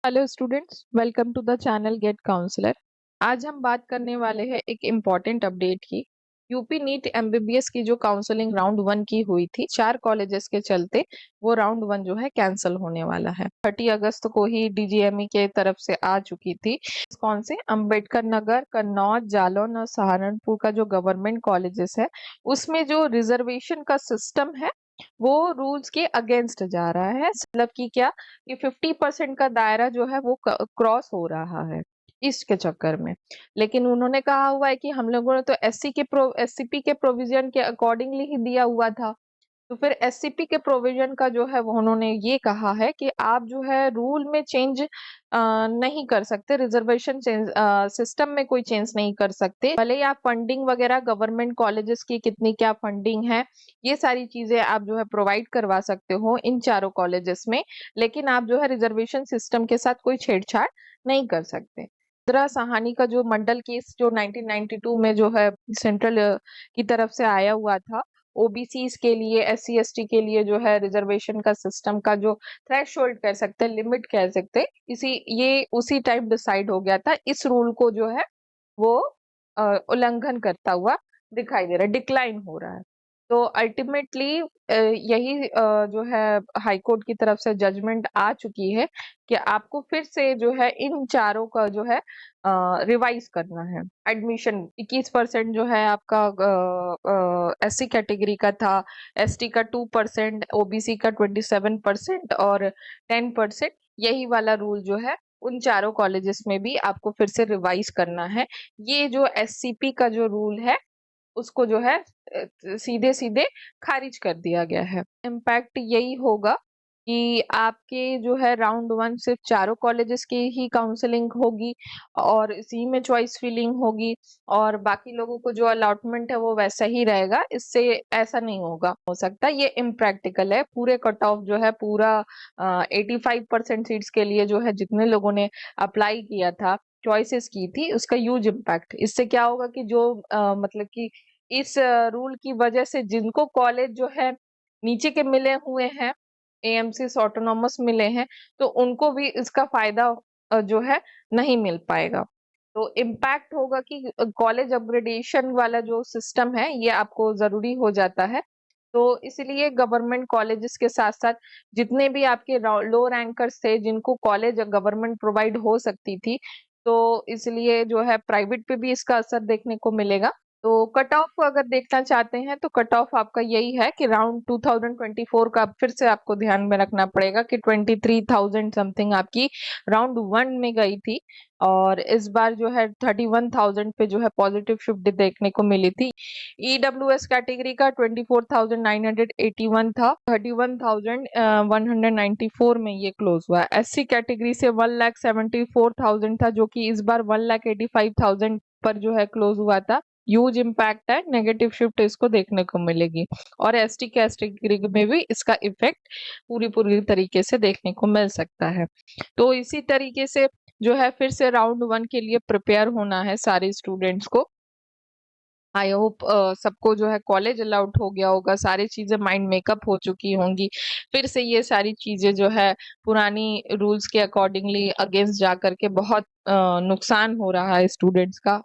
Hello students, welcome to the channel get counsellor. आज हम बात करने वाले हैं एक इम्पॉर्टेंट अपडेट की। यूपी नीट एमबीबीएस की जो काउंसलिंग राउंड 1 की हुई थी 4 कॉलेजेस के चलते, वो राउंड 1 जो है कैंसिल होने वाला है। 30 अगस्त को ही डीजीएमई के तरफ से आ चुकी थी। कौन से अम्बेडकर नगर, कन्नौज, जालौन और सहारनपुर का जो गवर्नमेंट कॉलेजेस है, उसमें जो रिजर्वेशन का सिस्टम है वो रूल्स के अगेंस्ट जा रहा है। मतलब कि क्या, कि 50% का दायरा जो है वो क्रॉस हो रहा है इसके चक्कर में। लेकिन उन्होंने कहा हुआ है कि हम लोगों ने तो एससीपी के प्रोविजन के अकॉर्डिंगली ही दिया हुआ था। तो फिर एससीपी के प्रोविजन का जो है वो उन्होंने ये कहा है कि आप जो है रूल में चेंज नहीं कर सकते, रिजर्वेशन चेंज सिस्टम में कोई चेंज नहीं कर सकते। भले ही आप फंडिंग वगैरह गवर्नमेंट कॉलेजेस की कितनी क्या फंडिंग है, ये सारी चीजें आप जो है प्रोवाइड करवा सकते हो इन चारों कॉलेजेस में, लेकिन आप जो है रिजर्वेशन सिस्टम के साथ कोई छेड़छाड़ नहीं कर सकते। इंदिरा साहानी का जो मंडल केस जो 1992 में जो है सेंट्रल की तरफ से आया हुआ था, ओबीसीज के लिए, एससी एसटी के लिए जो है रिजर्वेशन का सिस्टम का जो थ्रेशोल्ड कह सकते हैं, लिमिट कह सकते हैं, ये उसी टाइप डिसाइड हो गया था। इस रूल को जो है वो उल्लंघन करता हुआ दिखाई दे रहा है, डिक्लाइन हो रहा है। तो अल्टीमेटली यही जो है हाई कोर्ट की तरफ से जजमेंट आ चुकी है कि आपको फिर से जो है इन चारों का जो है रिवाइज करना है। एडमिशन 21% जो है आपका एससी कैटेगरी का था, एसटी का 2%, ओबीसी का 27% और 10%, यही वाला रूल जो है उन चारों कॉलेजेस में भी आपको फिर से रिवाइज करना है। ये जो एससीपी का जो रूल है उसको जो है सीधे सीधे खारिज कर दिया गया है। इम्पैक्ट यही होगा कि आपके जो है राउंड 1 सिर्फ चारों कॉलेजेस की ही काउंसलिंग होगी और इसी में चॉइस फिलिंग होगी, और बाकी लोगों को जो अलॉटमेंट है वो वैसा ही रहेगा। इससे ऐसा नहीं होगा, हो सकता ये इम्प्रैक्टिकल है। पूरे कट ऑफ जो है पूरा 85% सीट्स के लिए जो है जितने लोगों ने अप्लाई किया था, चॉइसेस की थी, उसका ह्यूज इम्पैक्ट। इससे क्या होगा कि जो मतलब कि इस रूल की वजह से जिनको कॉलेज जो है नीचे के मिले हुए हैं, एएमसीज ऑटोनॉमस मिले हैं, तो उनको भी इसका फायदा जो है नहीं मिल पाएगा। तो इम्पैक्ट होगा कि कॉलेज अपग्रेडेशन वाला जो सिस्टम है ये आपको जरूरी हो जाता है। तो इसलिए गवर्नमेंट कॉलेजेस के साथ साथ जितने भी आपके लो रैंकर्स थे जिनको कॉलेज गवर्नमेंट प्रोवाइड हो सकती थी, तो इसलिए जो है प्राइवेट पे भी इसका असर देखने को मिलेगा। तो कट ऑफ अगर देखना चाहते हैं तो कट ऑफ आपका यही है कि राउंड 2024 का फिर से आपको ध्यान में रखना पड़ेगा कि 23,000 समथिंग आपकी राउंड 1 में गई थी, और इस बार जो है 31,000 पे जो है पॉजिटिव शिफ्ट देखने को मिली थी। ईडब्ल्यूएस कैटेगरी का 24,981 था, 31,194 में ये क्लोज हुआ। एससी कैटेगरी से 1,74,000 था, जो कि इस बार 1,85,000 पर जो है क्लोज हुआ था। ह्यूज इम्पैक्ट है, नेगेटिव शिफ्ट इसको देखने को मिलेगी, और एसटी कैटेगरी में भी इसका इफेक्ट पूरी पूरी तरीके से देखने को मिल सकता है। तो इसी तरीके से जो है फिर से राउंड 1 के लिए प्रिपेयर होना है सारे स्टूडेंट्स को। आई होप सबको जो है कॉलेज अलाउड हो गया होगा, सारी चीजें माइंड मेकअप हो चुकी होंगी। फिर से ये सारी चीजें जो है पुरानी रूल्स के अकॉर्डिंगली अगेंस्ट जा करके बहुत नुकसान हो रहा है स्टूडेंट्स का।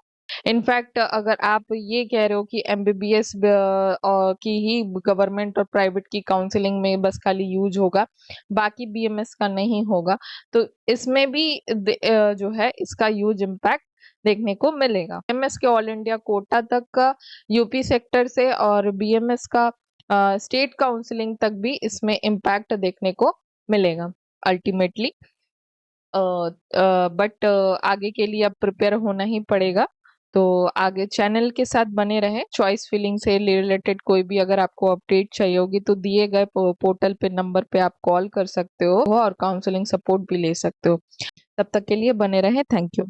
इनफैक्ट अगर आप ये कह रहे हो कि एमबीबीएस की ही गवर्नमेंट और प्राइवेट की काउंसलिंग में बस खाली यूज होगा, बाकी बीएमएस का नहीं होगा, तो इसमें भी जो है इसका यूज इम्पैक्ट देखने को मिलेगा। एमएस के ऑल इंडिया कोटा तक का यूपी सेक्टर से, और बीएमएस का स्टेट काउंसलिंग तक भी इसमें इम्पैक्ट देखने को मिलेगा अल्टीमेटली। बट आगे के लिए अब प्रिपेयर होना ही पड़ेगा। तो आगे चैनल के साथ बने रहें। चॉइस फिलिंग से रिलेटेड कोई भी अगर आपको अपडेट चाहिए होगी तो दिए गए पोर्टल पे नंबर पे आप कॉल कर सकते हो और काउंसलिंग सपोर्ट भी ले सकते हो। तब तक के लिए बने रहें। Thank you.